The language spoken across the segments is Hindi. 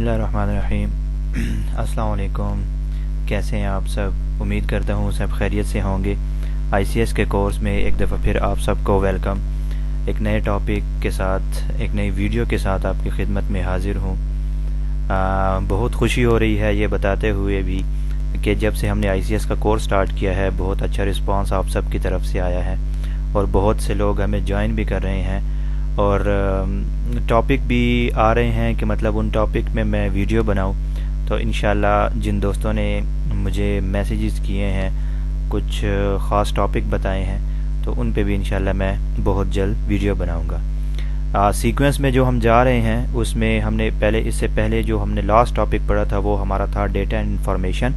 बिस्मिल्लाहिर्रहमानिर्रहीम। अस्सलाम वालेकुम। कैसे हैं आप सब? उम्मीद करता हूँ सब खैरियत से होंगे। आईसीएस के कोर्स में एक दफ़ा फिर आप सबको वेलकम। एक नए टॉपिक के साथ, एक नई वीडियो के साथ आपकी खिदमत में हाजिर हूँ। बहुत खुशी हो रही है ये बताते हुए भी कि जब से हमने आईसीएस का कोर्स स्टार्ट किया है बहुत अच्छा रिस्पांस आप सब की तरफ से आया है और बहुत से लोग हमें ज्वाइन भी कर रहे हैं और टॉपिक भी आ रहे हैं कि मतलब उन टॉपिक में मैं वीडियो बनाऊं। तो इंशाल्लाह जिन दोस्तों ने मुझे मैसेजेस किए हैं, कुछ ख़ास टॉपिक बताए हैं, तो उन पे भी इंशाल्लाह मैं बहुत जल्द वीडियो बनाऊंगा। सीक्वेंस में जो हम जा रहे हैं उसमें हमने इससे पहले जो हमने लास्ट टॉपिक पढ़ा था वो हमारा था डेटा एंड इंफॉर्मेशन।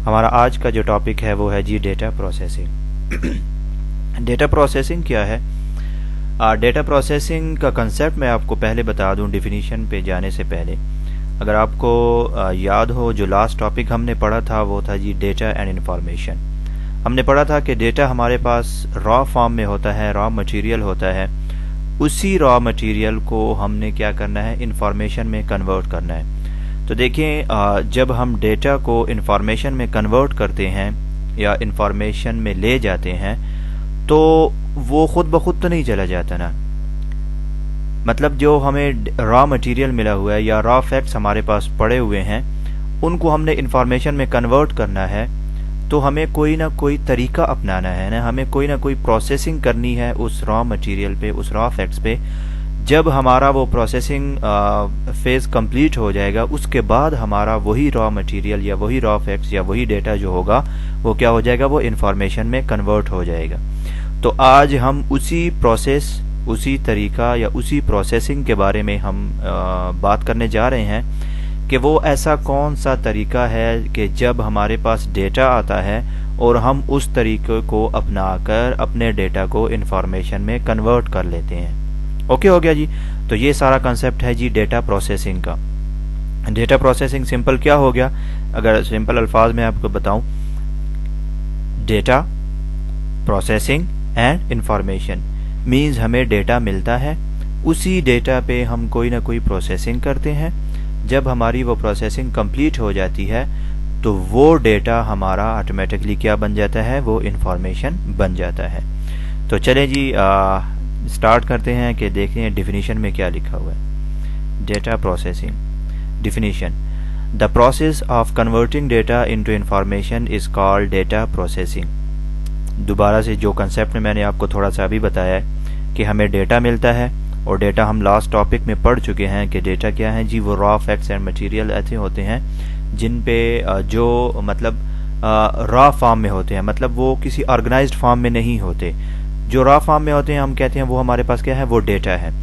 हमारा आज का जो टॉपिक है वो है जी डेटा प्रोसेसिंग। डेटा प्रोसेसिंग क्या है? डेटा प्रोसेसिंग का कंसेप्ट मैं आपको पहले बता दूं डिफिनीशन पे जाने से पहले। अगर आपको याद हो जो लास्ट टॉपिक हमने पढ़ा था वो था जी डेटा एंड इंफॉर्मेशन। हमने पढ़ा था कि डेटा हमारे पास रॉ फॉर्म में होता है, रॉ मटेरियल होता है। उसी रॉ मटेरियल को हमने क्या करना है, इंफॉर्मेशन में कन्वर्ट करना है। तो देखें, जब हम डेटा को इंफॉर्मेशन में कन्वर्ट करते हैं या इंफॉर्मेशन में ले जाते हैं तो वो खुद ब खुद तो नहीं चला जाता ना। मतलब जो हमें रॉ मटेरियल मिला हुआ है या रॉ फैक्ट्स हमारे पास पड़े हुए हैं उनको हमने इंफॉर्मेशन में कन्वर्ट करना है तो हमें कोई ना कोई तरीका अपनाना है ना, हमें कोई ना कोई प्रोसेसिंग करनी है उस रॉ मटेरियल पे, उस रॉ फैक्ट्स पे। जब हमारा वो प्रोसेसिंग फेज कंप्लीट हो जाएगा उसके बाद हमारा वही रॉ मटेरियल या वही रॉ फैक्ट्स या वही डेटा जो होगा वो क्या हो जाएगा, वो इंफॉर्मेशन में कन्वर्ट हो जाएगा। तो आज हम उसी प्रोसेस, उसी तरीका या उसी प्रोसेसिंग के बारे में हम बात करने जा रहे हैं कि वो ऐसा कौन सा तरीका है कि जब हमारे पास डेटा आता है और हम उस तरीके को अपनाकर अपने डेटा को इंफॉर्मेशन में कन्वर्ट कर लेते हैं। ओके हो गया जी। तो ये सारा कंसेप्ट है जी डेटा प्रोसेसिंग का। डेटा प्रोसेसिंग सिंपल क्या हो गया, अगर सिंपल अल्फाज में आपको बताऊं, data processing and information means हमें डेटा मिलता है, उसी डेटा पे हम कोई ना कोई प्रोसेसिंग करते हैं। जब हमारी वो प्रोसेसिंग कंप्लीट हो जाती है तो वो डेटा हमारा ऑटोमेटिकली क्या बन जाता है, वो इंफॉर्मेशन बन जाता है। तो चलें जी स्टार्ट करते हैं कि देखते हैं डिफिनीशन में क्या लिखा हुआ है। Data processing definition: the process of converting data into information is called data processing. दोबारा से जो कंसेप्ट मैंने आपको थोड़ा सा अभी बताया है कि हमें डेटा मिलता है और डेटा हम लास्ट टॉपिक में पढ़ चुके हैं कि डेटा क्या है जी, वो रॉ फैक्ट्स एंड मटेरियल ऐसे होते हैं जिन पे जो मतलब रॉ फॉर्म में होते हैं, मतलब वो किसी ऑर्गेनाइज्ड फॉर्म में नहीं होते। जो रॉ फॉर्म में होते हैं हम कहते हैं वो हमारे पास क्या है, वो डेटा है।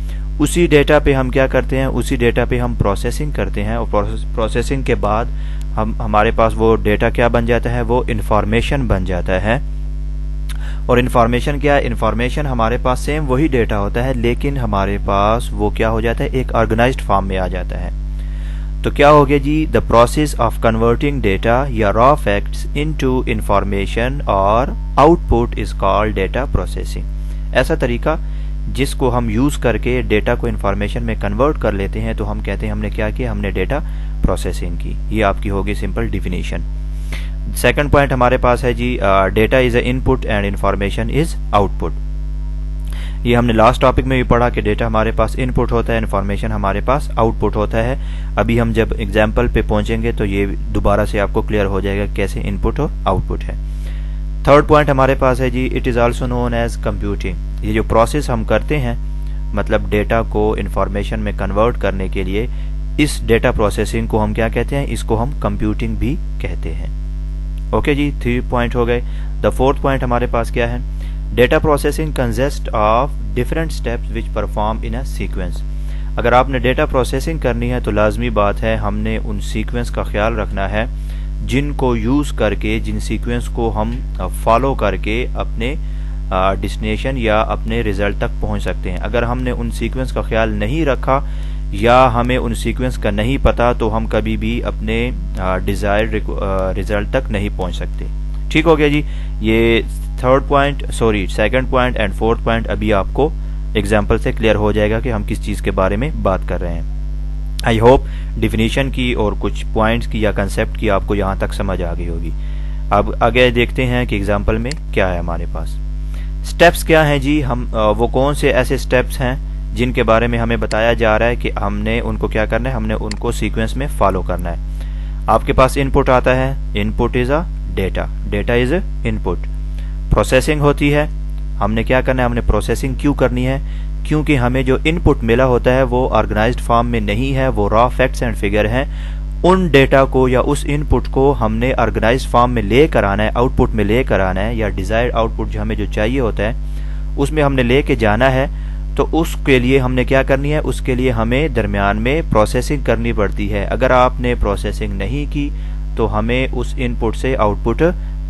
उसी डेटा पे हम क्या करते हैं, उसी डेटा पे हम प्रोसेसिंग करते हैं और प्रोसेसिंग के बाद हमारे पास वो डेटा क्या बन जाता है, वो इंफॉर्मेशन बन जाता है। और इन्फॉर्मेशन क्या है, इन्फॉर्मेशन हमारे पास सेम वही डेटा होता है लेकिन हमारे पास वो क्या हो जाता है, एक ऑर्गेनाइज्ड फॉर्म में आ जाता है। तो क्या हो गया जी, the process of converting data या रॉ फैक्ट्स इनटू इंफॉर्मेशन और output is called data processing. ऐसा तरीका जिसको हम यूज करके डेटा को इंफॉर्मेशन में कन्वर्ट कर लेते हैं तो हम कहते हैं हमने क्या किया, हमने डेटा प्रोसेसिंग की। ये आपकी होगी सिंपल डिफिनीशन। सेकंड पॉइंट हमारे पास है जी, data is a input and information is output. ये हमने लास्ट टॉपिक में भी पढ़ा कि डेटा हमारे पास इनपुट होता है, इंफॉर्मेशन हमारे पास आउटपुट होता है। अभी हम जब एग्जाम्पल पे पहुंचेंगे तो ये दोबारा से आपको क्लियर हो जाएगा कैसे इनपुट और आउटपुट है। थर्ड पॉइंट हमारे पास है जी, it is also known as computing. ये जो प्रोसेस हम करते हैं मतलब डेटा को इंफॉर्मेशन में कन्वर्ट करने के लिए, इस डेटा प्रोसेसिंग को हम क्या कहते हैं, इसको हम कंप्यूटिंग भी कहते हैं। ओके जी, 3 पॉइंट हो गए। द फोर्थ पॉइंट हमारे पास क्या है, data processing consist of different steps which perform in a sequence. अगर आपने डेटा प्रोसेसिंग करनी है तो लाजमी बात है हमने उन सीक्वेंस का ख्याल रखना है जिनको यूज करके, जिन सीक्वेंस को हम फॉलो करके अपने डेस्टिनेशन या अपने रिजल्ट तक पहुंच सकते हैं। अगर हमने उन सीक्वेंस का ख्याल नहीं रखा या हमें उन सीक्वेंस का नहीं पता तो हम कभी भी अपने डिजायर्ड रिजल्ट तक नहीं पहुंच सकते। ठीक हो गया जी। ये second point and fourth point अभी आपको एग्जाम्पल से क्लियर हो जाएगा कि हम किस चीज के बारे में बात कर रहे हैं। आई होप डिफिनीशन की और कुछ पॉइंट्स की या कंसेप्ट की आपको यहाँ तक समझ आ गई होगी। अब आगे देखते हैं कि एग्जाम्पल में क्या है हमारे पास। स्टेप्स क्या हैं जी, हम वो कौन से ऐसे स्टेप्स हैं जिनके बारे में हमें बताया जा रहा है कि हमने उनको क्या करना है, हमने उनको सीक्वेंस में फॉलो करना है। आपके पास इनपुट आता है, input is a data, data is input. Processing होती है, हमने क्या करना है, हमने प्रोसेसिंग क्यों करनी है, क्योंकि हमें जो इनपुट मिला होता है वो ऑर्गेनाइज्ड फॉर्म में नहीं है, वो रॉ फैक्ट्स एंड फिगर हैं। उन डेटा को या उस इनपुट को हमने ऑर्गेनाइज्ड फॉर्म में लेकर आना है, आउटपुट में लेकर आना है, या डिजायर्ड आउटपुट जो हमें जो चाहिए होता है उसमें हमने लेके जाना है। तो उसके लिए हमने क्या करनी है, उसके लिए हमें दरमियान में प्रोसेसिंग करनी पड़ती है। अगर आपने प्रोसेसिंग नहीं की तो हमें उस इनपुट से आउटपुट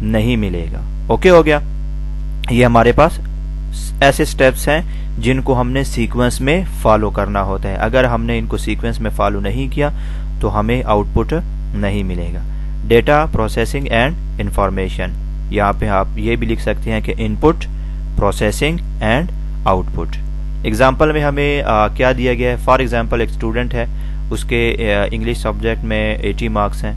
नहीं मिलेगा। ओके हो गया। ये हमारे पास ऐसे स्टेप्स हैं जिनको हमने सीक्वेंस में फॉलो करना होता है। अगर हमने इनको सीक्वेंस में फॉलो नहीं किया तो हमें आउटपुट नहीं मिलेगा। डेटा प्रोसेसिंग एंड इंफॉर्मेशन, यहाँ पे आप ये भी लिख सकते हैं कि input, processing and output. Example में हमें क्या दिया गया है। फॉर एग्जाम्पल एक स्टूडेंट है, उसके इंग्लिश सब्जेक्ट में 80 मार्क्स हैं,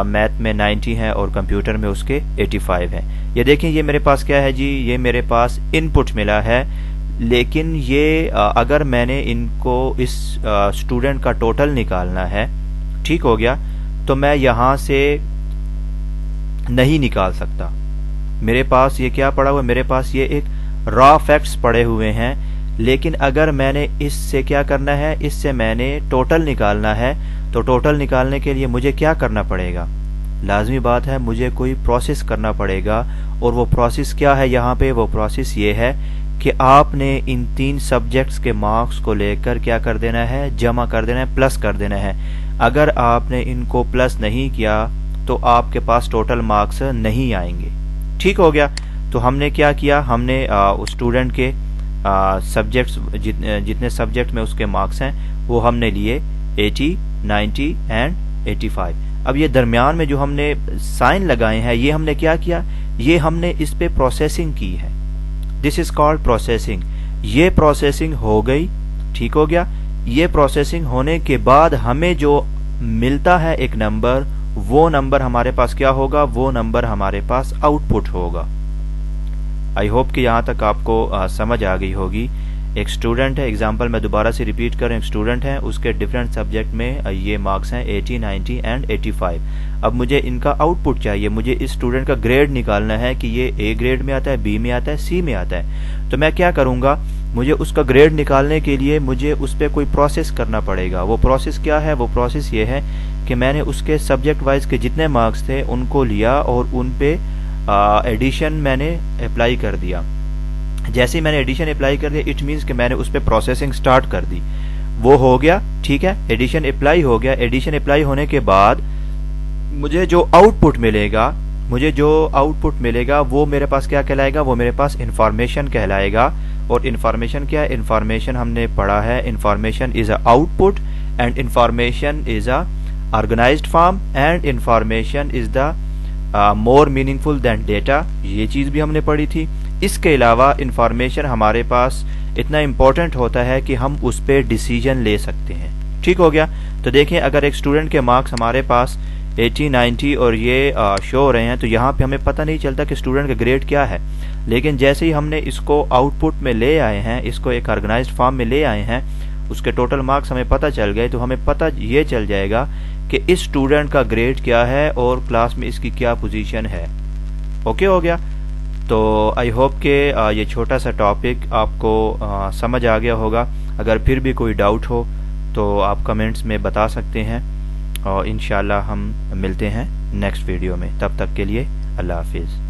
मैथ में 90 हैं और कंप्यूटर में उसके 85 हैं। ये देखिए, ये मेरे पास क्या है जी, ये मेरे पास इनपुट मिला है। लेकिन ये अगर मैंने इनको इस स्टूडेंट का टोटल निकालना है, ठीक हो गया, तो मैं यहाँ से नहीं निकाल सकता। मेरे पास ये क्या पड़ा हुआ है, मेरे पास ये एक रॉ फैक्ट्स पड़े हुए हैं। लेकिन अगर मैंने इससे क्या करना है, इससे मैंने टोटल निकालना है, तो टोटल निकालने के लिए मुझे क्या करना पड़ेगा, लाजमी बात है मुझे कोई प्रोसेस करना पड़ेगा। और वो प्रोसेस क्या है, यहाँ पे वो प्रोसेस ये है कि आपने इन 3 सब्जेक्ट्स के मार्क्स को लेकर क्या कर देना है, जमा कर देना है, प्लस कर देना है। अगर आपने इनको प्लस नहीं किया तो आपके पास टोटल मार्क्स नहीं आएंगे। ठीक हो गया। तो हमने क्या किया, हमने उस स्टूडेंट के सब्जेक्ट्स जितने सब्जेक्ट में उसके मार्क्स हैं वो हमने लिए 80, 90 एंड 85। अब ये दरमियान में जो हमने साइन लगाए हैं, ये हमने क्या किया, ये हमने इस पे प्रोसेसिंग की है। This is called processing. ये प्रोसेसिंग हो गई, ठीक हो गया। ये प्रोसेसिंग होने के बाद हमें जो मिलता है एक नंबर, वो नंबर हमारे पास क्या होगा, वो नंबर हमारे पास आउटपुट होगा। आई होप कि यहाँ तक आपको समझ आ गई होगी। एक स्टूडेंट है, एग्जाम्पल मैं दोबारा से रिपीट करूं, एक स्टूडेंट है, उसके डिफरेंट सब्जेक्ट में ये मार्क्स हैं 80, 90 एंड 85। अब मुझे इनका आउटपुट चाहिए, मुझे इस स्टूडेंट का ग्रेड निकालना है कि ये ए ग्रेड में आता है, बी में आता है, सी में आता है। तो मैं क्या करूंगा, मुझे उसका ग्रेड निकालने के लिए मुझे उस पर कोई प्रोसेस करना पड़ेगा। वो प्रोसेस क्या है, वो प्रोसेस ये है कि मैंने उसके सब्जेक्ट वाइज के जितने मार्क्स थे उनको लिया और उन पे एडिशन मैंने अप्लाई कर दिया। जैसे ही मैंने एडिशन अप्लाई कर दिया, इट मीन्स कि मैंने उस पर प्रोसेसिंग स्टार्ट कर दी। वो हो गया, ठीक है, एडिशन अप्लाई हो गया। एडिशन अप्लाई होने के बाद मुझे जो आउटपुट मिलेगा वो मेरे पास क्या कहलाएगा, वो मेरे पास इंफॉर्मेशन कहलाएगा। और इंफॉर्मेशन क्या है, इंफॉर्मेशन हमने पढ़ा है, information is a output and information is a organised form and information is the more meaningful than data. ये चीज भी हमने पढ़ी थी। इसके अलावा इंफॉर्मेशन हमारे पास इतना इम्पोर्टेंट होता है कि हम उस पर डिसीजन ले सकते हैं। ठीक हो गया। तो देखें, अगर एक स्टूडेंट के मार्क्स हमारे पास 80, 90 और ये शो हो रहे हैं, तो यहाँ पे हमें पता नहीं चलता कि स्टूडेंट का ग्रेड क्या है। लेकिन जैसे ही हमने इसको आउटपुट में ले आए हैं, इसको एक ऑर्गेनाइज्ड फॉर्म में ले आए हैं, उसके टोटल मार्क्स हमें पता चल गए, तो हमें पता ये चल जाएगा कि इस स्टूडेंट का ग्रेड क्या है और क्लास में इसकी क्या पोजीशन है। ओके हो गया। तो आई होप के ये छोटा सा टॉपिक आपको समझ आ गया होगा। अगर फिर भी कोई डाउट हो तो आप कमेंट्स में बता सकते हैं और इंशाल्लाह हम मिलते हैं नेक्स्ट वीडियो में। तब तक के लिए अल्लाह हाफिज़।